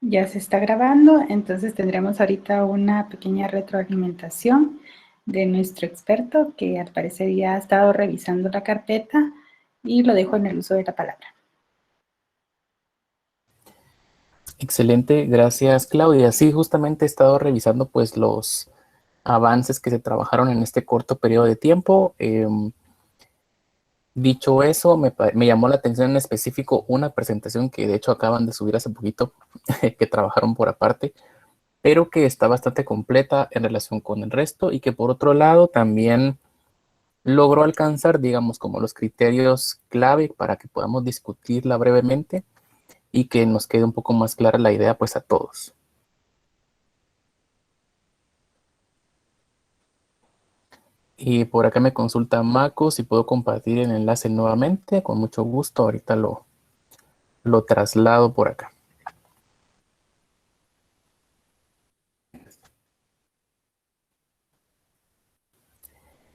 Ya se está grabando, entonces tendremos ahorita una pequeña retroalimentación de nuestro experto que al parecer ya ha estado revisando la carpeta y lo dejo en el uso de la palabra. Excelente, gracias Claudia. Sí, justamente he estado revisando pues los avances que se trabajaron en este corto periodo de tiempo. Dicho eso, me llamó la atención en específico una presentación que de hecho acaban de subir hace poquito, que trabajaron por aparte, pero que está bastante completa en relación con el resto y que por otro lado también logró alcanzar, digamos, como los criterios clave para que podamos discutirla brevemente y que nos quede un poco más clara la idea pues a todos. Y por acá me consulta Mako si puedo compartir el enlace nuevamente, con mucho gusto, ahorita lo traslado por acá.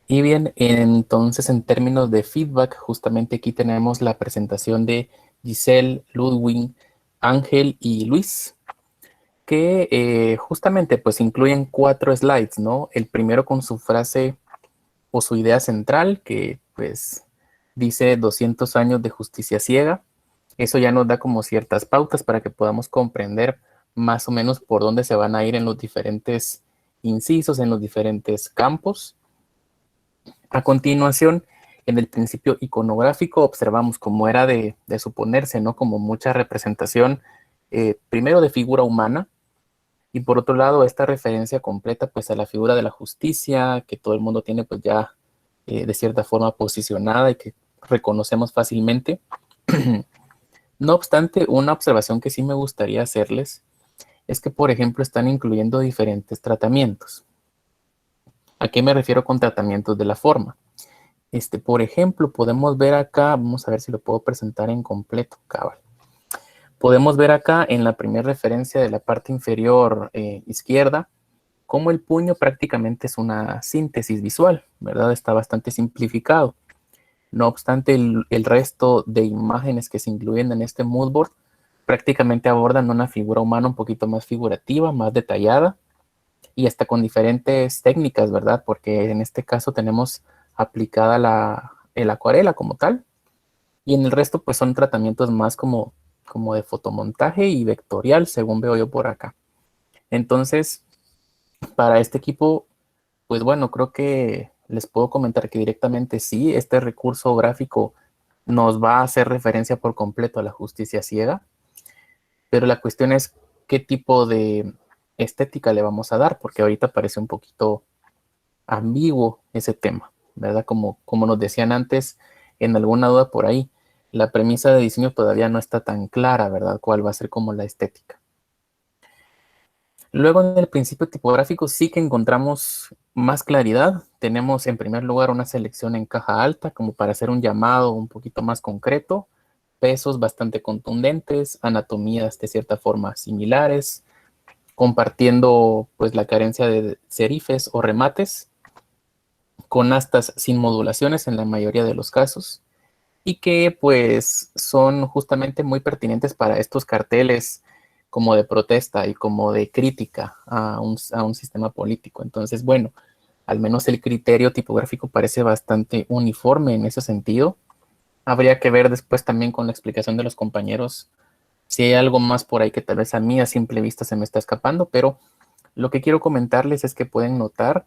Y bien, entonces en términos de feedback, justamente aquí tenemos la presentación de Giselle, Ludwig, Ángel y Luis, que justamente pues incluyen 4 slides, ¿no? El primero con su frase o su idea central, que pues dice 200 años de justicia ciega. Eso ya nos da como ciertas pautas para que podamos comprender más o menos por dónde se van a ir en los diferentes incisos, en los diferentes campos. A continuación, en el principio iconográfico observamos, como era de suponerse, ¿no? Como mucha representación, primero de figura humana, y por otro lado, esta referencia completa pues a la figura de la justicia, que todo el mundo tiene pues ya de cierta forma posicionada y que reconocemos fácilmente. No obstante, una observación que sí me gustaría hacerles es que, por ejemplo, están incluyendo diferentes tratamientos. ¿A qué me refiero con tratamientos de la forma? Por ejemplo, podemos ver acá, vamos a ver si lo puedo presentar en completo, cabal. Podemos ver acá en la primera referencia de la parte inferior izquierda, cómo el puño prácticamente es una síntesis visual, ¿verdad? Está bastante simplificado. No obstante, el resto de imágenes que se incluyen en este moodboard prácticamente abordan una figura humana un poquito más figurativa, más detallada y hasta con diferentes técnicas, ¿verdad? Porque en este caso tenemos aplicada el acuarela como tal, y en el resto pues son tratamientos más como de fotomontaje y vectorial, según veo yo por acá. Entonces, para este equipo, pues bueno, creo que les puedo comentar que directamente sí, este recurso gráfico nos va a hacer referencia por completo a la justicia ciega, pero la cuestión es qué tipo de estética le vamos a dar, porque ahorita parece un poquito ambiguo ese tema, ¿verdad? Como nos decían antes, en alguna duda por ahí, la premisa de diseño todavía no está tan clara, ¿verdad? ¿Cuál va a ser como la estética? Luego en el principio tipográfico sí que encontramos más claridad. Tenemos en primer lugar una selección en caja alta como para hacer un llamado un poquito más concreto, pesos bastante contundentes, anatomías de cierta forma similares, compartiendo pues la carencia de serifes o remates, con astas sin modulaciones en la mayoría de los casos, y que pues son justamente muy pertinentes para estos carteles como de protesta y como de crítica a un sistema político. Entonces, bueno, al menos el criterio tipográfico parece bastante uniforme en ese sentido. Habría que ver después también con la explicación de los compañeros si hay algo más por ahí que tal vez a mí a simple vista se me está escapando, pero lo que quiero comentarles es que pueden notar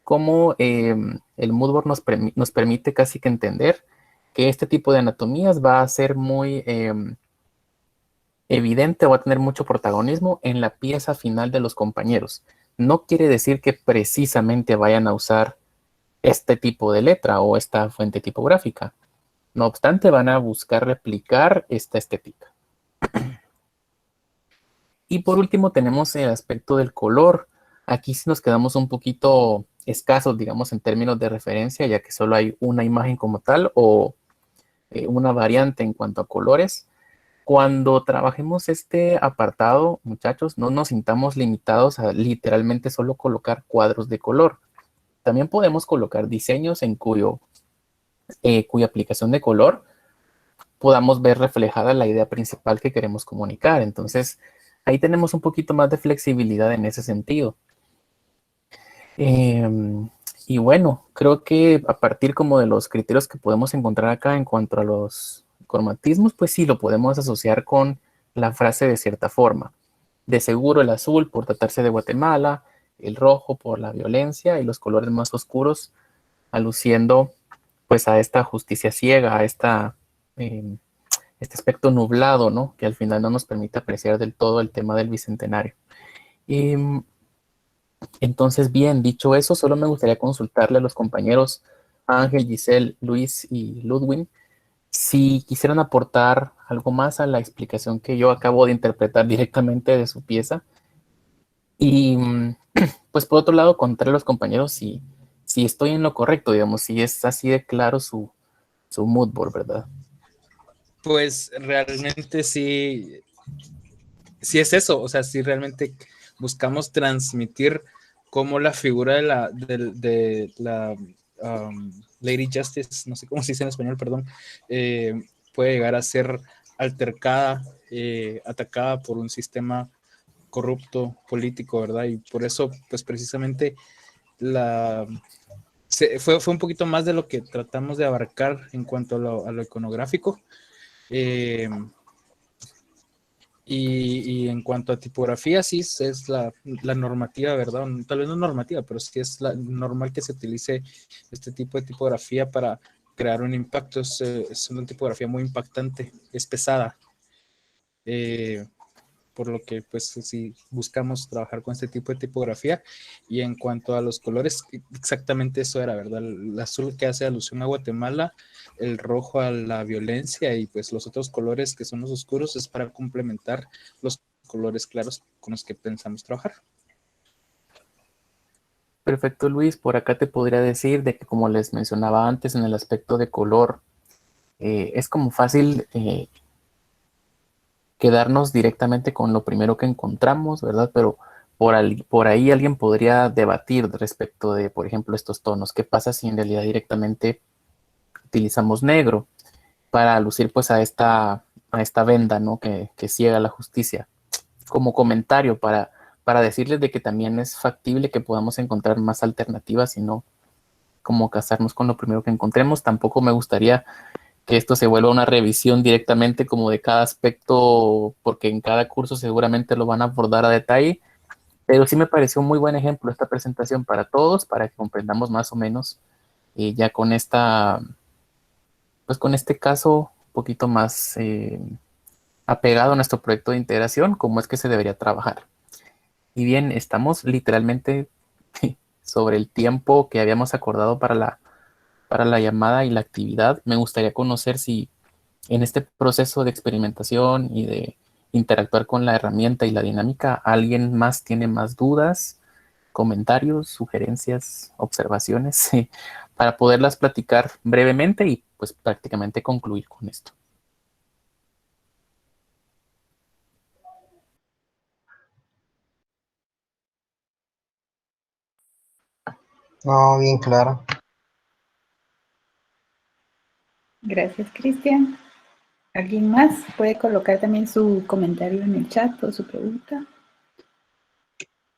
cómo el Moodboard nos permite casi que entender que este tipo de anatomías va a ser muy evidente o va a tener mucho protagonismo en la pieza final de los compañeros. No quiere decir que precisamente vayan a usar este tipo de letra o esta fuente tipográfica. No obstante, van a buscar replicar esta estética. Y por último tenemos el aspecto del color. Aquí sí nos quedamos un poquito escasos, digamos, en términos de referencia, ya que solo hay una imagen como tal o una variante en cuanto a colores. Cuando trabajemos este apartado, muchachos, no nos sintamos limitados a literalmente solo colocar cuadros de color. También podemos colocar diseños en cuya aplicación de color podamos ver reflejada la idea principal que queremos comunicar. Entonces, ahí tenemos un poquito más de flexibilidad en ese sentido. Y bueno, creo que a partir como de los criterios que podemos encontrar acá en cuanto a los cromatismos, pues sí, lo podemos asociar con la frase de cierta forma. De seguro el azul por tratarse de Guatemala, el rojo por la violencia y los colores más oscuros aluciendo pues a esta justicia ciega, a este aspecto nublado, ¿no? Que al final no nos permite apreciar del todo el tema del Bicentenario. Entonces, bien, dicho eso, solo me gustaría consultarle a los compañeros Ángel, Giselle, Luis y Ludwig si quisieran aportar algo más a la explicación que yo acabo de interpretar directamente de su pieza. Y pues por otro lado, contarle a los compañeros si estoy en lo correcto, digamos, si es así de claro su mood board, ¿verdad? Pues realmente sí, sí es eso, o sea, sí realmente buscamos transmitir cómo la figura de la Lady Justice, no sé cómo se dice en español, perdón, puede llegar a ser altercada, atacada por un sistema corrupto político, ¿verdad? Y por eso, pues precisamente fue un poquito más de lo que tratamos de abarcar en cuanto a lo iconográfico. Y en cuanto a tipografía, sí es la normativa, ¿verdad? Tal vez no normativa, pero sí es normal que se utilice este tipo de tipografía para crear un impacto. Es una tipografía muy impactante, es pesada. Por lo que pues sí buscamos trabajar con este tipo de tipografía. Y en cuanto a los colores, exactamente eso era, ¿verdad? El azul que hace alusión a Guatemala, el rojo a la violencia y pues los otros colores que son los oscuros es para complementar los colores claros con los que pensamos trabajar. Perfecto, Luis. Por acá te podría decir de que como les mencionaba antes en el aspecto de color, es como fácil quedarnos directamente con lo primero que encontramos, ¿verdad? Pero por ahí alguien podría debatir respecto de, por ejemplo, estos tonos. ¿Qué pasa si en realidad directamente utilizamos negro para alucir pues a esta venda, ¿no? Que ciega la justicia? Como comentario para decirles de que también es factible que podamos encontrar más alternativas y no como casarnos con lo primero que encontremos. Tampoco me gustaría que esto se vuelva una revisión directamente como de cada aspecto, porque en cada curso seguramente lo van a abordar a detalle, pero sí me pareció un muy buen ejemplo esta presentación para todos, para que comprendamos más o menos ya con pues con este caso un poquito más apegado a nuestro proyecto de integración, cómo es que se debería trabajar. Y bien, estamos literalmente sobre el tiempo que habíamos acordado para la llamada y la actividad. Me gustaría conocer si en este proceso de experimentación y de interactuar con la herramienta y la dinámica, ¿alguien más tiene más dudas, comentarios, sugerencias, observaciones para poderlas platicar brevemente y pues prácticamente concluir con esto? No, bien claro. Gracias, Cristian. ¿Alguien más puede colocar también su comentario en el chat o su pregunta?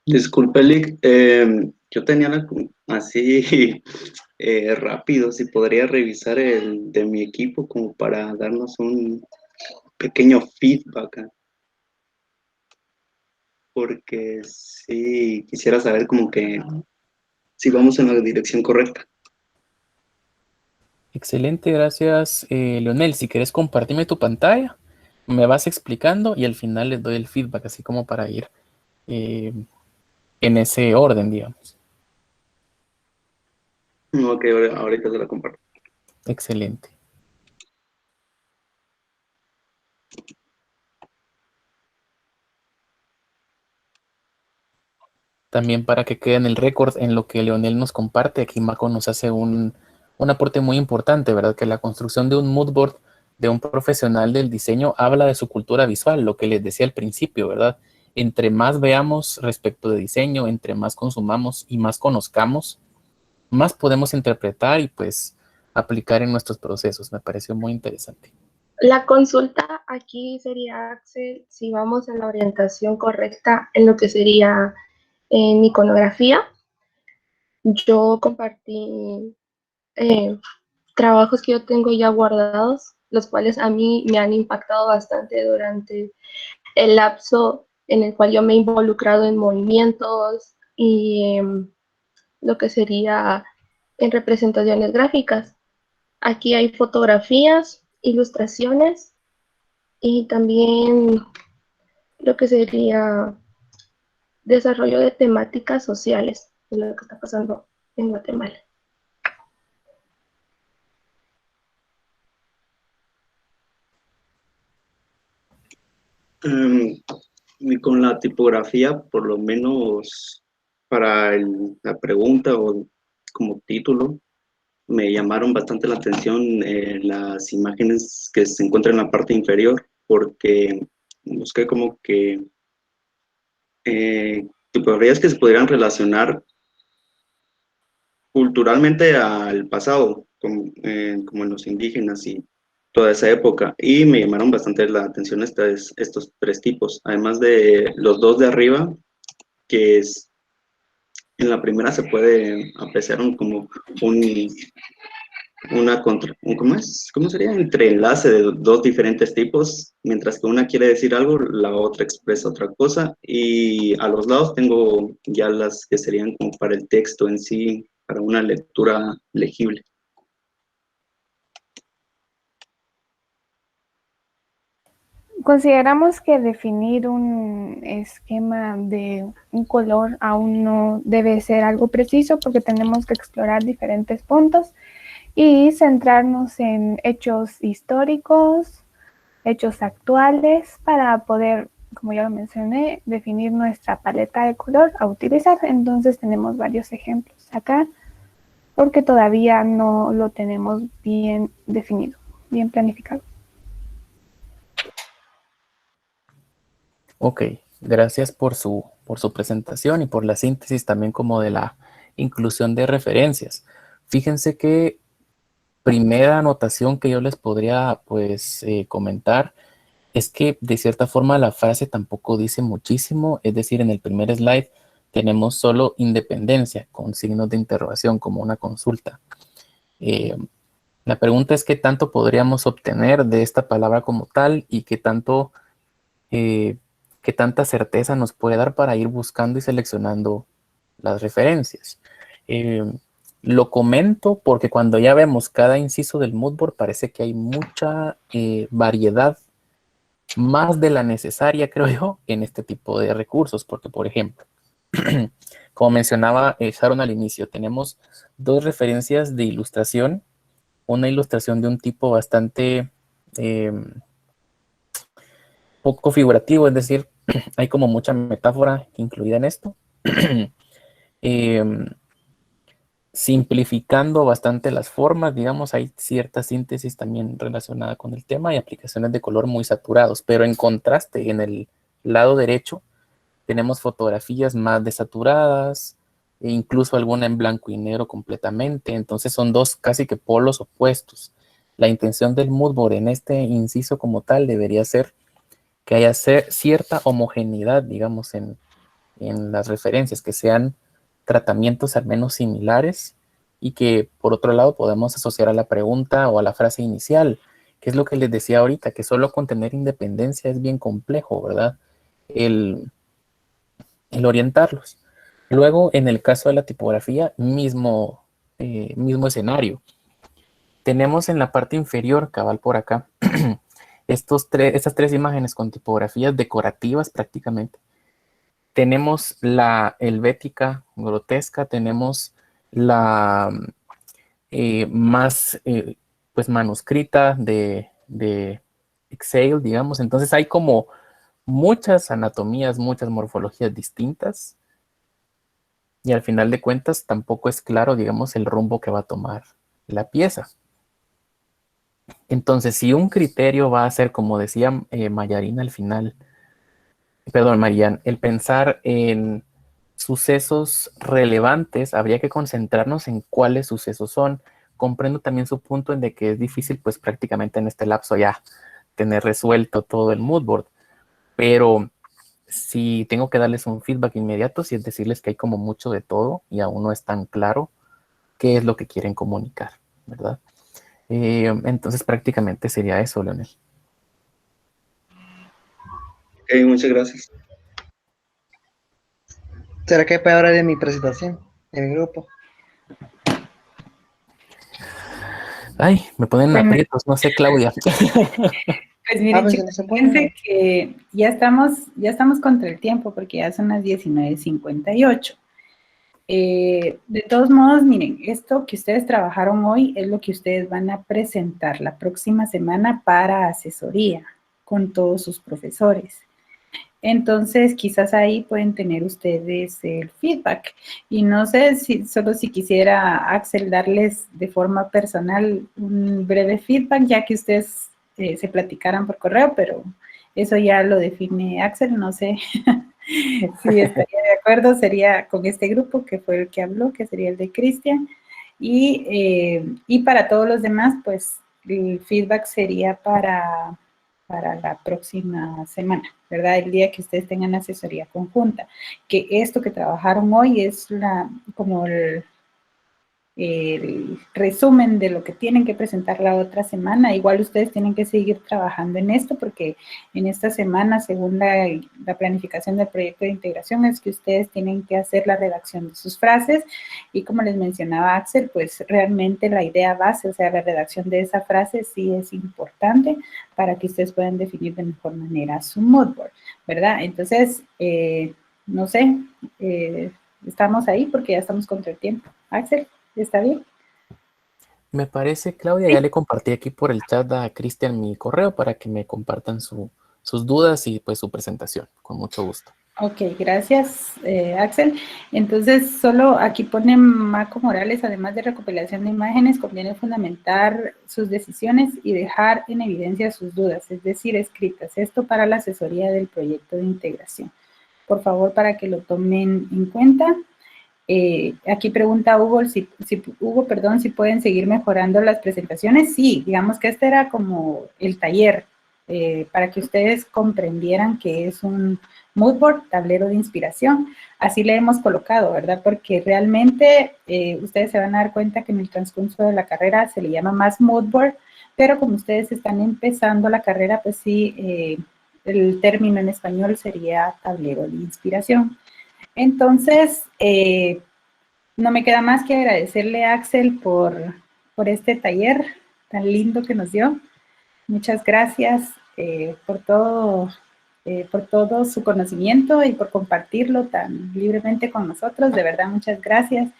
Disculpe, Lick, yo tenía así rápido, si podría revisar el de mi equipo como para darnos un pequeño feedback, porque sí quisiera saber como que si vamos en la dirección correcta. Excelente, gracias, Leonel. Si quieres compartirme tu pantalla, me vas explicando y al final les doy el feedback, así como para ir eh, en ese orden, digamos. Ok, ahorita se la comparto. Excelente. También para que quede en el récord en lo que Leonel nos comparte, aquí Marco nos hace un aporte muy importante, ¿verdad? Que la construcción de un mood board de un profesional del diseño habla de su cultura visual, lo que les decía al principio, ¿verdad? Entre más veamos respecto de diseño, entre más consumamos y más conozcamos, más podemos interpretar y pues aplicar en nuestros procesos. Me pareció muy interesante. La consulta aquí sería, Axel, si vamos en la orientación correcta en lo que sería en iconografía. Yo compartí trabajos que yo tengo ya guardados, los cuales a mí me han impactado bastante durante el lapso en el cual yo me he involucrado en movimientos y lo que sería en representaciones gráficas. Aquí hay fotografías, ilustraciones y también lo que sería desarrollo de temáticas sociales de lo que está pasando en Guatemala. Y con la tipografía, por lo menos para la pregunta o como título, me llamaron bastante la atención las imágenes que se encuentran en la parte inferior, porque busqué como que tipografías que se pudieran relacionar culturalmente al pasado, como en los indígenas y toda esa época. Y me llamaron bastante la atención estos tres tipos, además de los dos de arriba, que es, en la primera se puede apreciar como ¿cómo sería? Entreenlace de dos diferentes tipos, mientras que una quiere decir algo, la otra expresa otra cosa, y a los lados tengo ya las que serían como para el texto en sí, para una lectura legible. Consideramos que definir un esquema de un color aún no debe ser algo preciso porque tenemos que explorar diferentes puntos y centrarnos en hechos históricos, hechos actuales para poder, como ya lo mencioné, definir nuestra paleta de color a utilizar. Entonces tenemos varios ejemplos acá porque todavía no lo tenemos bien definido, bien planificado. Ok, gracias por su presentación y por la síntesis también como de la inclusión de referencias. Fíjense que primera anotación que yo les podría pues comentar es que de cierta forma la frase tampoco dice muchísimo, es decir, en el primer slide tenemos solo independencia con signos de interrogación como una consulta. La pregunta es qué tanto podríamos obtener de esta palabra como tal y qué tanta certeza nos puede dar para ir buscando y seleccionando las referencias. Lo comento porque cuando ya vemos cada inciso del moodboard parece que hay mucha variedad, más de la necesaria, creo yo, en este tipo de recursos, porque por ejemplo, como mencionaba Sharon al inicio, tenemos dos referencias de ilustración, una ilustración de un tipo bastante poco figurativo, es decir, hay como mucha metáfora incluida en esto. Simplificando bastante las formas, digamos, hay cierta síntesis también relacionada con el tema y aplicaciones de color muy saturados, pero en contraste, en el lado derecho, tenemos fotografías más desaturadas, e incluso alguna en blanco y negro completamente, entonces son dos casi que polos opuestos. La intención del moodboard en este inciso como tal debería ser que haya cierta homogeneidad, digamos, en las referencias, que sean tratamientos al menos similares y que por otro lado podemos asociar a la pregunta o a la frase inicial, que es lo que les decía ahorita, que solo con tener independencia es bien complejo, ¿verdad? El orientarlos. Luego, en el caso de la tipografía, mismo escenario. Tenemos en la parte inferior, cabal por acá, estas tres imágenes con tipografías decorativas prácticamente. Tenemos la helvética grotesca, tenemos la más pues manuscrita de Excel, digamos. Entonces hay como muchas anatomías, muchas morfologías distintas y al final de cuentas tampoco es claro, digamos, el rumbo que va a tomar la pieza. Entonces, si un criterio va a ser, como decía Mayarina al final, perdón, Marian, el pensar en sucesos relevantes, habría que concentrarnos en cuáles sucesos son. Comprendo también su punto en de que es difícil, pues prácticamente en este lapso ya tener resuelto todo el mood board, pero si tengo que darles un feedback inmediato, si es decirles que hay como mucho de todo y aún no es tan claro qué es lo que quieren comunicar, ¿verdad? Entonces prácticamente sería eso, Leonel. Ok, muchas gracias. ¿Será que puede hablar de mi presentación, de mi grupo? Ay, me ponen Bueno. aprietos, no sé, Claudia. Pues miren, pues, chicos, no se puede. fíjense que ya estamos contra el tiempo porque ya son las 19:58. De todos modos, miren, esto que ustedes trabajaron hoy es lo que ustedes van a presentar la próxima semana para asesoría con todos sus profesores. Entonces, quizás ahí pueden tener ustedes el feedback. Y no sé solo si quisiera, Axel, darles de forma personal un breve feedback, ya que ustedes se platicaran por correo, pero eso ya lo define Axel, no sé si estaría de acuerdo, sería con este grupo que fue el que habló, que sería el de Cristian. Y para todos los demás, pues el feedback sería para la próxima semana, ¿verdad? El día que ustedes tengan asesoría conjunta. Que esto que trabajaron hoy es como el resumen de lo que tienen que presentar la otra semana. Igual ustedes tienen que seguir trabajando en esto porque en esta semana, según la planificación del proyecto de integración, es que ustedes tienen que hacer la redacción de sus frases y como les mencionaba Axel, pues realmente la idea base, o sea, la redacción de esa frase sí es importante para que ustedes puedan definir de mejor manera su mood board, ¿verdad? Entonces, no sé, estamos ahí porque ya estamos contra el tiempo. Axel. ¿Está bien? Me parece, Claudia, ya le compartí aquí por el chat a Cristian mi correo para que me compartan sus dudas y pues su presentación, con mucho gusto. Ok, gracias, Axel. Entonces, solo aquí pone Marco Morales, además de recopilación de imágenes, conviene fundamentar sus decisiones y dejar en evidencia sus dudas, es decir, escritas. Esto para la asesoría del proyecto de integración. Por favor, para que lo tomen en cuenta. Aquí pregunta Hugo, si pueden seguir mejorando las presentaciones. Sí, digamos que este era como el taller para que ustedes comprendieran que es un mood board, tablero de inspiración. Así le hemos colocado, ¿verdad? Porque realmente ustedes se van a dar cuenta que en el transcurso de la carrera se le llama más mood board, pero como ustedes están empezando la carrera, pues sí, el término en español sería tablero de inspiración. Entonces, no me queda más que agradecerle a Axel por este taller tan lindo que nos dio. Muchas gracias por todo su conocimiento y por compartirlo tan libremente con nosotros. De verdad, muchas gracias.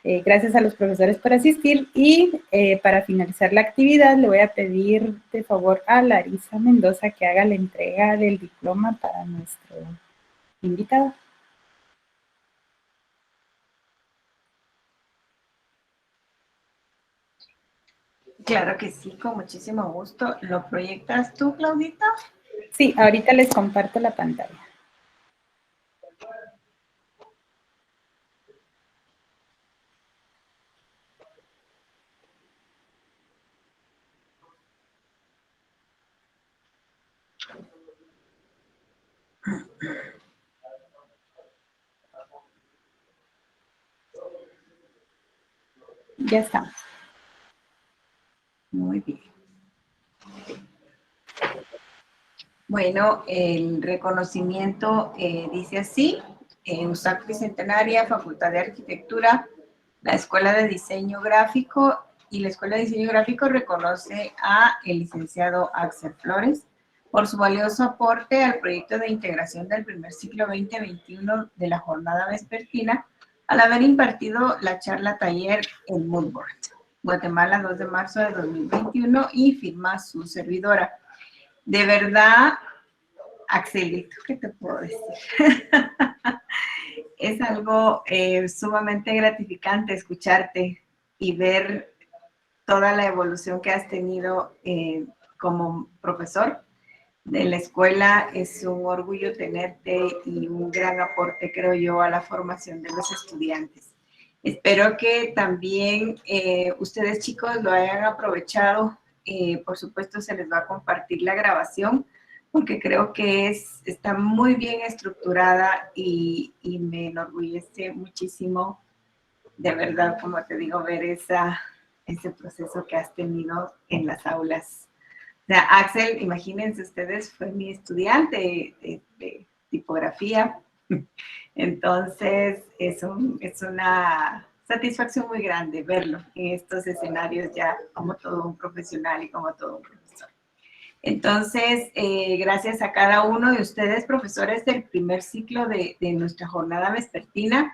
Gracias a los profesores por asistir y para finalizar la actividad le voy a pedir de favor a Larisa Mendoza que haga la entrega del diploma para nuestro invitado. Claro que sí, con muchísimo gusto. ¿Lo proyectas tú, Claudita? Sí, ahorita les comparto la pantalla. Ya estamos. Muy bien. Bueno, el reconocimiento dice así, USAC Bicentenaria, Facultad de Arquitectura, la Escuela de Diseño Gráfico y la Escuela de Diseño Gráfico reconoce a el licenciado Axel Flores por su valioso aporte al proyecto de integración del primer ciclo 2021 de la jornada vespertina al haber impartido la charla taller El Mood Board, Guatemala, 2 de marzo de 2021 y firma su servidora. De verdad, Axelito, ¿qué te puedo decir? Es algo sumamente gratificante escucharte y ver toda la evolución que has tenido como profesor de la escuela. Es un orgullo tenerte y un gran aporte, creo yo, a la formación de los estudiantes. Espero que también ustedes, chicos, lo hayan aprovechado por supuesto se les va a compartir la grabación, porque creo que está muy bien estructurada y me enorgullece muchísimo, de verdad, como te digo, ver ese proceso que has tenido en las aulas. O sea, Axel, imagínense ustedes, fue mi estudiante de tipografía, entonces es una satisfacción muy grande verlo en estos escenarios ya como todo un profesional y como todo un profesor. Entonces, gracias a cada uno de ustedes, profesores del primer ciclo de nuestra jornada vespertina.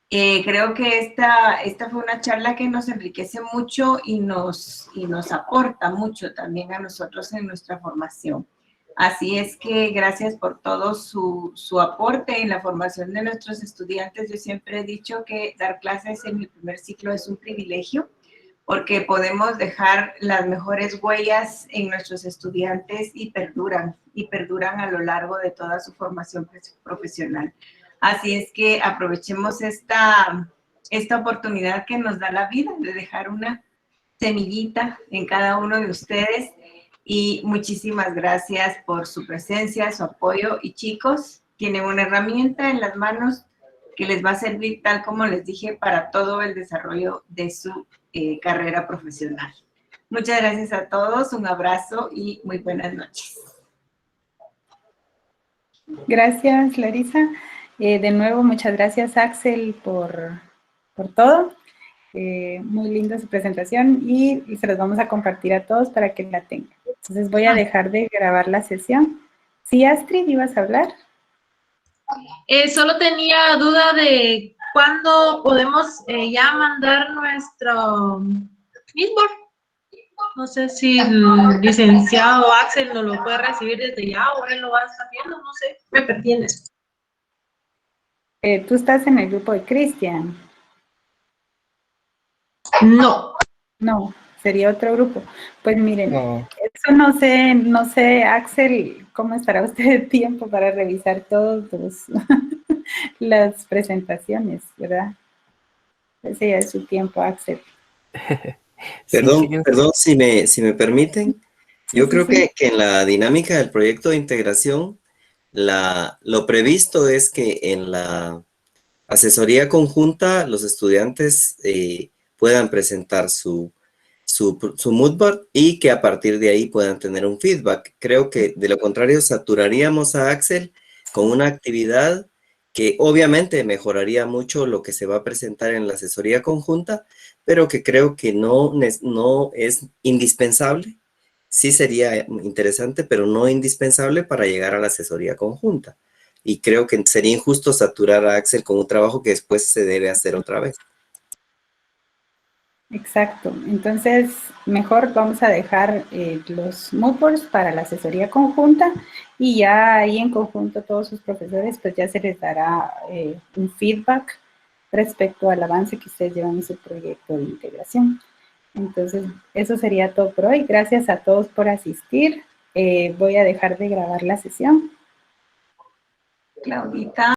Creo que esta fue una charla que nos enriquece mucho y nos aporta mucho también a nosotros en nuestra formación. Así es que gracias por todo su aporte en la formación de nuestros estudiantes. Yo siempre he dicho que dar clases en el primer ciclo es un privilegio, porque podemos dejar las mejores huellas en nuestros estudiantes y perduran a lo largo de toda su formación profesional. Así es que aprovechemos esta oportunidad que nos da la vida de dejar una semillita en cada uno de ustedes. Y muchísimas gracias por su presencia, su apoyo. Y chicos, tienen una herramienta en las manos que les va a servir, tal como les dije, para todo el desarrollo de su carrera profesional. Muchas gracias a todos, un abrazo y muy buenas noches. Gracias, Larisa. De nuevo, muchas gracias, Axel, por todo. Muy linda su presentación y se los vamos a compartir a todos para que la tengan. Entonces voy a dejar de grabar la sesión. Sí, Astrid, ¿ibas a hablar? Solo tenía duda de cuándo podemos ya mandar nuestro Meetboard. No sé si el licenciado Axel nos lo puede recibir desde ya o él lo va a estar viendo, no sé, me pertienes. Tú estás en el grupo de Cristian. No. No, sería otro grupo. Pues miren, No. eso no sé, Axel, ¿cómo estará usted de tiempo para revisar todas las presentaciones, verdad? Ese ya es su tiempo, Axel. Sí, Perdón, si me permiten. Yo Sí, creo sí. que en la dinámica del proyecto de integración, lo previsto es que en la asesoría conjunta los estudiantes puedan presentar su Moodboard y que a partir de ahí puedan tener un feedback. Creo que de lo contrario saturaríamos a Axel con una actividad que obviamente mejoraría mucho lo que se va a presentar en la asesoría conjunta, pero que creo que no es indispensable. Sí sería interesante, pero no indispensable para llegar a la asesoría conjunta. Y creo que sería injusto saturar a Axel con un trabajo que después se debe hacer otra vez. Exacto. Entonces, mejor vamos a dejar los Moodboards para la asesoría conjunta y ya ahí en conjunto todos sus profesores, pues ya se les dará un feedback respecto al avance que ustedes llevan en su proyecto de integración. Entonces, eso sería todo por hoy. Gracias a todos por asistir. Voy a dejar de grabar la sesión. Claudita.